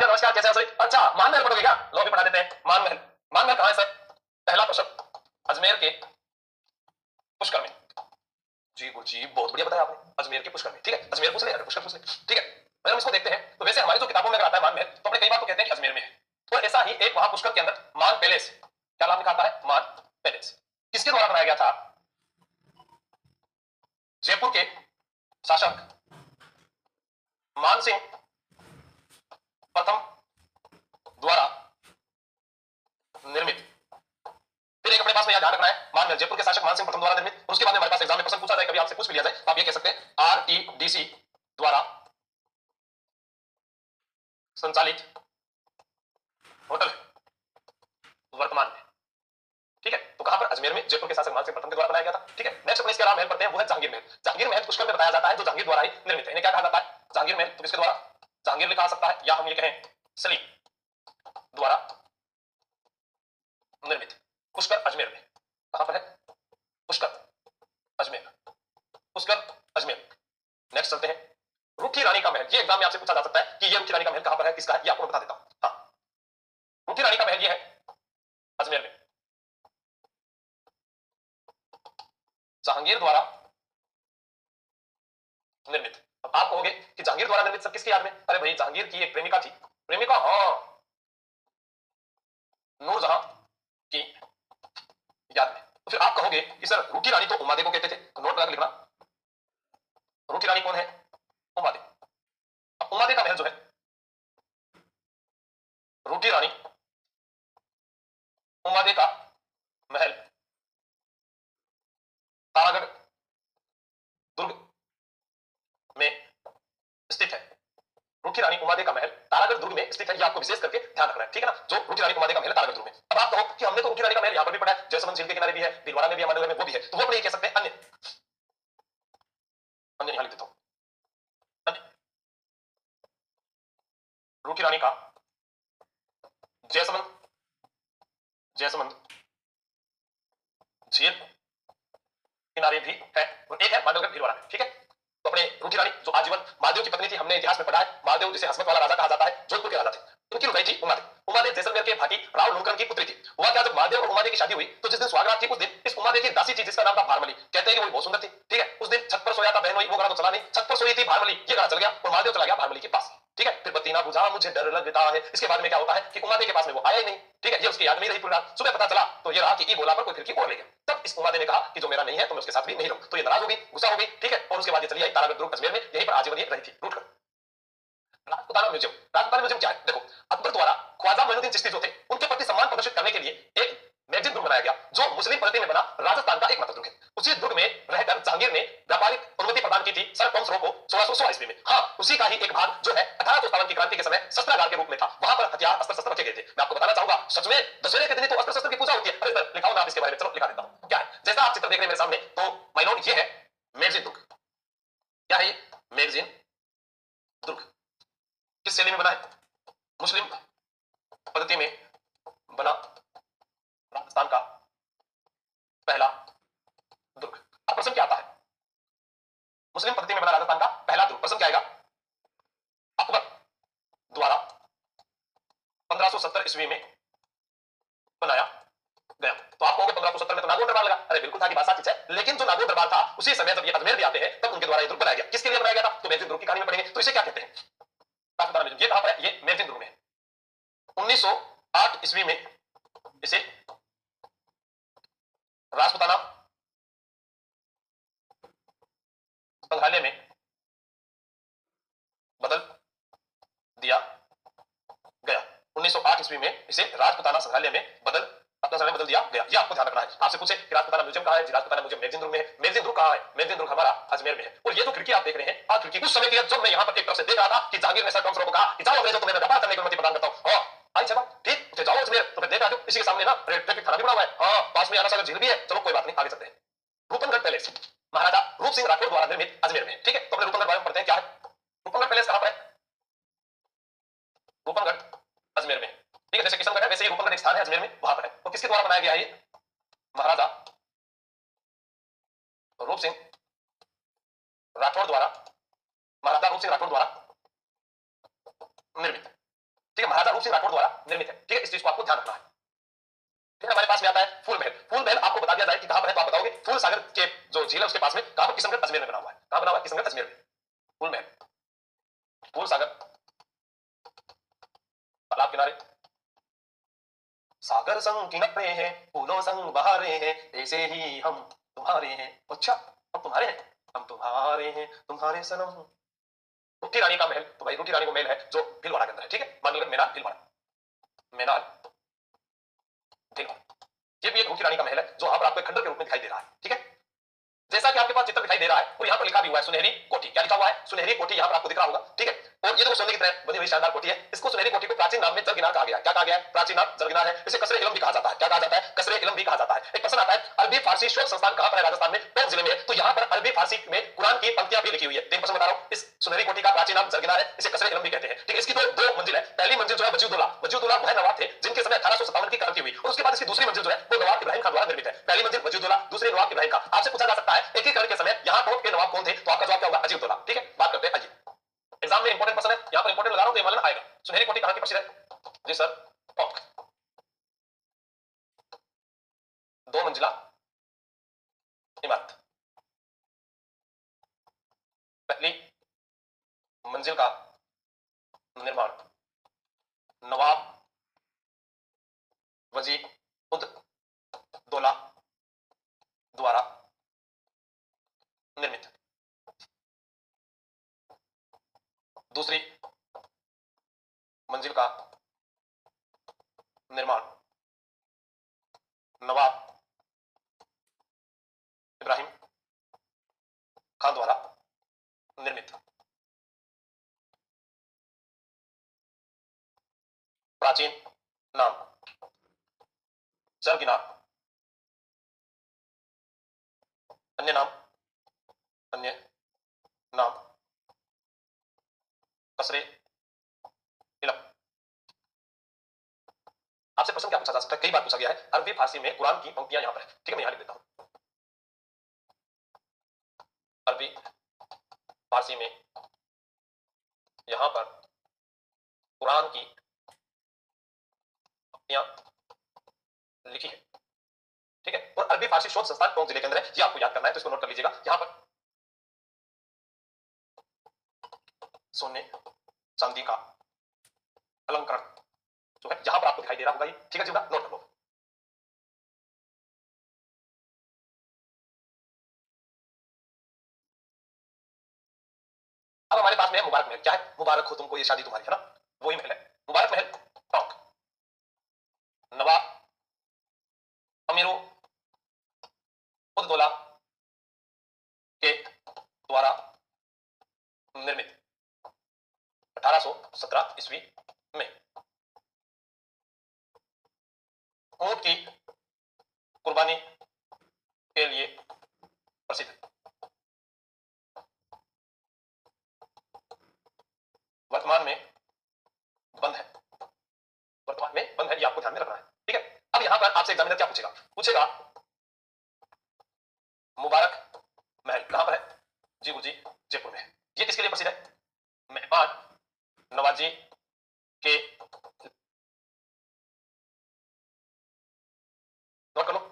गया, नमस्कार, कैसे हैं सभी? अच्छा, मान महल पढ़ोगे क्या? लो भी पढ़ा देते हैं। मान महल, मान महल कहाँ है सर? पहला प्रश्न, अजमेर के पुष्कर में। जी गुरुजी, बहुत बढ़िया बताया आपने, अजमेर के पुष्कर में। ठीक है, अजमेर पूछ ले, पुष्कर पूछ ले। ठीक है, अगर हम इसको देखते हैं तो वैसे हमारी जो किताबों में अगर आता है मान महल, तो अपने कई बार तो कहते हैं कि अजमेर में है। तो ऐसा ही एक वहां पुष्कर के अंदर मान पैलेस, क्या नाम लिखा आता है? मान पैलेस। किसके द्वारा बनाया गया था? जयपुर के शासक मान सिंह प्रथम द्वारा निर्मित। फिर एक अपने पास में ध्यान रखना है, मान जयपुर के शासक मान सिंह प्रथम द्वारा निर्मित। और उसके बाद में हमारे पास एग्जाम में प्रश्न पूछा जाए, कभी आपसे पूछ भी लिया जाए, तो आप ये कह सकते हैं आरटीडीसी द्वारा संचालित होटल वर्तमान में। ठीक है, तो कहां पर? अजमेर में, जयपुर के शासक मान सिंह प्रथम के द्वारा बनाया गया था। ठीक है, नेक्स्ट अपने इसके अलावा महल पढ़ते हैं, वो है जहांगीर महल। जहांगीर महल पुष्कर में बताया जाता है, जो जहांगीर द्वारा ही निर्मित है। इन्हें क्या कहा जाता है? जहांगीर महल। तो किसके द्वारा? जहांगीर लिखा सकता है, या हम ये कहें सलीम द्वारा निर्मित। पुष्कर अजमेर में, कहां पर है? पुष्कर अजमेर, पुष्कर अजमेर। नेक्स्ट चलते हैं, रुखी रानी का महल। ये एग्जाम में आपसे पूछा जा सकता है कि ये रुखी रानी का महल कहां पर है, किसका है, ये आपको बता देता हूं। हाँ, रुखी रानी का महल ये है अजमेर में, जहांगीर द्वारा निर्मित। अब आप कहोगे कि जहांगीर द्वारा निर्मित सब किसकी याद में? अरे भाई, जहांगीर की एक प्रेमिका थी, प्रेमिका, हाँ, नूरजहां की याद में। तो फिर आप कहोगे कि सर रुखी रानी तो उमादे को कहते थे, तो नोट लगा लिखना, रुखी रानी कौन है? उमादे। अब उमादे का महल जो है, रुखी रानी उमादे का महल तारागढ़ दुर्ग में स्थित है। रुखी रानी उमादे का महल तारागढ़ दुर्ग में स्थित है, ये आपको विशेष करके ध्यान रखना है। ठीक है ना, जो रुखी रानी उमादे का महल तारागढ़ दुर्ग में। अब आप कहो कि हमने तो रुखी रानी का महल यहां पर भी पढ़ा है, जयसमंद झील के किनारे भी है, भीलवाड़ा में भी, हमारे में वो भी है, तो वो अपने ये कह सकते हैं अन्य, अन्य यहां लिख देता हूं, अन्य। रुखी रानी का जयसमंद, जयसमंद झील किनारे भी है, और एक है मांडवगढ़ भीलवाड़ा। ठीक है, तो अपने रुखी रानी जो आजीवन महादेव की पत्नी थी, हमने इतिहास में पढ़ा है, महादेव जिसे हसमत वाला राजा कहा जाता है, जोधपुर के राजा थे, उनकी रुदाई थी उमादे। उमादे जैसलमेर के भाटी राव लुणकरण की पुत्री थी। हुआ क्या, जब महादेव और उमादे की शादी हुई, तो जिस दिन सुहागरात थी उस दिन इस उमादे की दासी थी जिसका नाम था भारमली। कहते हैं कि वो बहुत सुंदर थी। ठीक है, उस दिन छत पर सोया था बहन, वो गाना तो चला नहीं, छत पर सोई थी भारमली, ये गाना चल गया और महादेव चला गया भारमली के पास। ठीक है, फिर बत्ती ना बुझा मुझे डर लगता है। इसके बाद में क्या होता है कि उमादे के पास में वो आया ही नहीं। ठीक है, ये उसकी याद में रही पूरी रात। सुबह पता चला तो ये रहा कि ई बोला पर कोई खिड़की ओढ़ ले गया। तब इस उमादे ने कहा कि जो मेरा नहीं है तो मैं उसके साथ भी नहीं रहूं। तो ये नाराज होगी, गुस्सा होगी। ठीक है, और उसके बाद ये चली आई तारागढ़ दुर्ग अजमेर में, यहीं पर आजीवन रही थी रूठ कर। राजपुताना म्यूजियम, राजपुताना म्यूजियम क्या है? देखो, अकबर द्वारा ख्वाजा मोइनुद्दीन चिश्ती जो थे, उनके प्रति सम्मान प्रदर्शित करने के लिए एक मैगजीन दुर्ग बनाया गया, जो मुस्लिम पद्धति में बना राजस्थान का एकमात्र दुर्ग है। उसी दुर्ग में रहकर जहांगीर ने व्यापारिक अनुमति प्रदान की थी सर टॉम्स रो को 1616 ईस्वी में। हाँ, उसी का ही एक भाग जो है 1857 की क्रांति के समय शस्त्रागार के रूप में था, वहां पर हथियार अस्त्र शस्त्र रखे गए थे। मैं आपको बताना चाहूंगा, सच में दशहरे के दिन तो अस्त्र शस्त्र की पूजा होती है। अरे सर लिखाओ ना आप इसके बारे में, चलो लिखा देता हूं। क्या है, जैसा आप चित्र देख रहे हैं मेरे सामने, तो माय लॉर्ड ये है मैगजीन दुर्ग। क्या है ये? मैगजीन दुर्ग। किस शैली में बना है? मुस्लिम पद्धति में बना राजस्थान का पहला दुर्ग। अब प्रश्न क्या आता है? मुस्लिम पद्धति में बना राजस्थान का पहला दुर्ग, प्रश्न क्या आएगा? अकबर द्वारा 1570 ईस्वी में बनाया गया। तो आप कहोगे 1570 में तो नागौर दरबार लगा। अरे बिल्कुल था कि बात सच है, लेकिन जो नागौर दरबार था उसी समय जब ये अजमेर भी आते हैं, तब उनके द्वारा ये दुर्ग बनाया गया। किसके लिए बनाया गया था? तो मैगजीन दुर्ग की कहानी में पढ़ेंगे। तो इसे क्या कहते हैं? ये कहां पर है? ये मैगजीन दुर्ग में है। 1908 ईस्वी में इसे राजपुताना संग्रहालय में बदल दिया गया। 1908 ईस्वी में इसे राजपुताना संग्रहालय में बदल दिया गया। ये आपको ध्यान रखना है। आपसे पूछे कि राजपुताना म्यूजियम कहां है? राजपुताना म्यूजियम मैगजीन दुर्ग में है। मैगजीन दुर्ग कहां है? मैगजीन दुर्ग हमारा अजमेर में है। और ये जो खिड़की आप देख रहे हैं, खिड़की उस समय की है जब मैं यहां पर एक तरफ से देख रहा था कि जहांगीर ने सर टॉम्स रो को कहा कि जाओ अंग्रेजों को मैं व्यापार करने की अनुमति प्रदान करता हूं। आई चला, ठीक, तो जाओ अजमेर, तो मैं देख रहा हूं इसी के सामने ना ट्रैफिक थाना भी बना हुआ है। हां, पास में आना सागर झील भी है। चलो कोई बात नहीं, आगे चलते हैं। रूपनगढ़ पैलेस महाराजा रूप सिंह राठौर द्वारा निर्मित अजमेर में। ठीक है, तो अपने रूपनगढ़ बारे में पढ़ते हैं। क्या है रूपनगढ़ पैलेस? कहां पर है? रूपनगढ़ अजमेर में। ठीक है, जैसे किशनगढ़ है वैसे ही रूपनगढ़ एक स्थान है अजमेर में, वहां पर है। तो किसके द्वारा बनाया गया है ये? महाराजा रूप सिंह राठौर द्वारा, महाराजा रूप सिंह राठौर द्वारा निर्मित। ठीक सिंह राठौड़ द्वारा निर्मित है। ठीक है, इस चीज को आपको ध्यान रखना है। फिर हमारे पास में आता है फूल महल। फूल महल आपको बता दिया जाए कि कहां पर है, तो आप बताओगे फूल सागर के जो झील है उसके पास में, कहां पर, किशनगढ़ अजमेर में बना हुआ है। कहां बना हुआ है? किशनगढ़ अजमेर में। फूल महल, फूल सागर, तालाब किनारे। सागर संग किनारे हैं, फूलों संग बहारे हैं, ऐसे ही हम तुम्हारे हैं। अच्छा, हम तुम्हारे हैं, हम तुम्हारे हैं, तुम्हारे सनम। रूठी रानी का महल, तो भाई रूठी रानी को महल है जो भीलवाड़ा के अंदर है। ठीक है, मान लो मेनाल भीलवाड़ा, मेनाल भीलवाड़ा, ये भी एक रूठी रानी का महल है जो यहाँ पर आपको खंडर के रूप में दिखाई दे रहा है। ठीक है, जैसा कि आपके पास चित्र दिखाई दे रहा है और यहाँ पर लिखा भी हुआ है सुनहरी कोठी। क्या लिखा हुआ है? सुनहरी कोठी, यहाँ पर आपको दिख रहा होगा। ठीक है, और ये जो सोने की तरह बनी हुई शानदार कोठी है, इसको सुनहरी कोठी को प्राचीन नाम में जरगिनार कहा गया। क्या कहा गया है? प्राचीन नाम जरगिनार है। इसे कसरे इलम भी कहा जाता है। क्या कहा जाता है? कसरे इलम भी कहा जाता है। एक प्रश्न आता है, अरबी फारसी शोध संस्थान कहां पर है? राजस्थान में, टोंक जिले में। तो यहाँ पर अरबी फारसी में कुरान की पंक्तियां भी लिखी हुई है। तीन प्रश्न बता रहा हूँ। इस सुनहरी कोठी का प्राचीन नाम जरगिनार है, इसे कसरे इलम भी कहते हैं। ठीक है, इसकी दो मंजिल है। पहली मंजिल जो है वजीउद्दौला, वजीउद्दौला वह नवाब थे जिनके समय 1857 की क्रांति हुई, और उसके बाद इसकी दूसरी मंजिल जो है वो नवाब इब्राहिम खान द्वारा निर्मित है। पहली मंजिल वजीउद्दौला, दूसरी नवाब इब्राहिम खान। आपसे पूछा जा सकता है एकीकरण के समय यहाँ टोंक के नवाब कौन थे? तो आपका जवाब क्या होगा? अजीउद्दौला। ठीक है, बात करते हैं। आइए, एग्जाम में इंपॉर्टेंट क्वेश्चन है, यहाँ पर इंपॉर्टेंट लगा रहा हूं तो ये मालूम आएगा। सुनहरी कोठी कहां की प्रसिद्ध है? जी सर, टोंक। 2 मंजिला इमारत। पहली मंजिल का निर्माण नवाब वजीर उद दौला द्वारा निर्मित। दूसरी मंजिल का निर्माण नवाब इब्राहिम खान द्वारा निर्मित। प्राचीन नाम जरगिनार, अन्य नाम, अन्य नाम कसरे इलम। आपसे प्रश्न क्या पूछा जा सकता है? कई बार पूछा गया है। अरबी फारसी में कुरान की पंक्तियां यहां पर है। ठीक है, मैं यहां लिख देता हूं। अरबी फारसी में यहां पर कुरान की पंक्तियां लिखी है। ठीक है, और अरबी फारसी शोध संस्थान टोंक जिले के अंदर है। ये आपको याद करना है, तो इसको नोट कर लीजिएगा। यहां पर सोने चांदी का अलंकरण जो है यहां पर आपको दिखाई दे रहा होगा ये। ठीक है जी, नोट कर लो। अब हमारे पास में है मुबारक महल। क्या है? मुबारक हो तुमको ये शादी तुम्हारी, है ना, वही महल है मुबारक महल टोंक। नवाब अमीरो उद्दौला के द्वारा निर्मित 1817 ईस्वी में। ऊंट की कुर्बानी के लिए प्रसिद्ध। वर्तमान में बंद है, वर्तमान में बंद है, ये आपको ध्यान में रखना है। ठीक है, अब यहां पर आपसे एग्जामिनर क्या पूछेगा? पूछेगा मुबारक महल कहां पर है? जी गुरुजी, जयपुर में है। ये किसके लिए प्रसिद्ध है? मेहमान नवाजी के। नोट कर लो।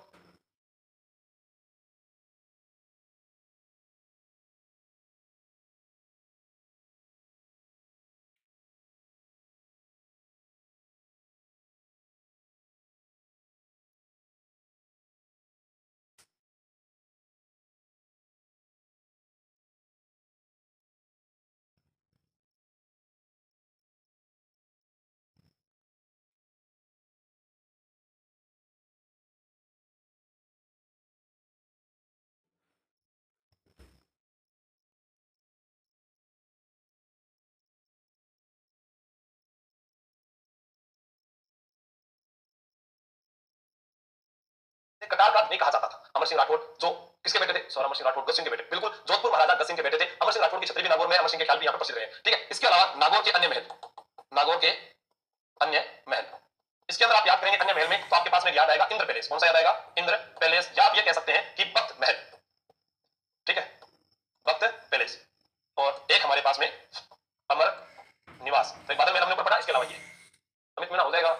कटार का नहीं कहा जाता था। अमर सिंह राठौड़ जो किसके बेटे थे? सर अमर सिंह राठौड़ गज सिंह के बेटे। बिल्कुल, जोधपुर महाराजा गज सिंह के बेटे थे। अमर सिंह राठौड़ की छतरी भी नागौर में, अमर सिंह के ख्याल भी यहाँ पर प्रसिद्ध रहे। ठीक है, इसके अलावा नागौर के अन्य महल, नागौर के अन्य महल, इसके अंदर आप याद करेंगे अन्य महल में, तो आपके पास में याद आएगा इंद्र पैलेस। कौन सा याद आएगा? इंद्र पैलेस, या आप ये कह सकते हैं कि वक्त महल। ठीक है, वक्त पैलेस। और एक हमारे पास में अमर निवास। तो एक बादल महल हमने ऊपर पढ़ा, इसके अलावा ये अमित मीणा हो जाएगा।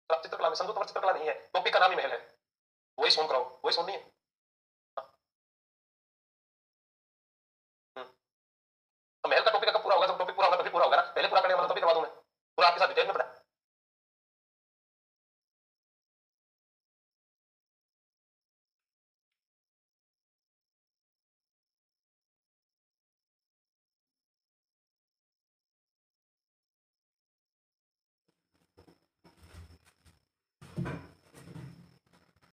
चित्रकला में संतोष चित्रकला नहीं है, टॉपिक का नाम ही महल है, वही सोन कराओ, वही सोन नहीं है।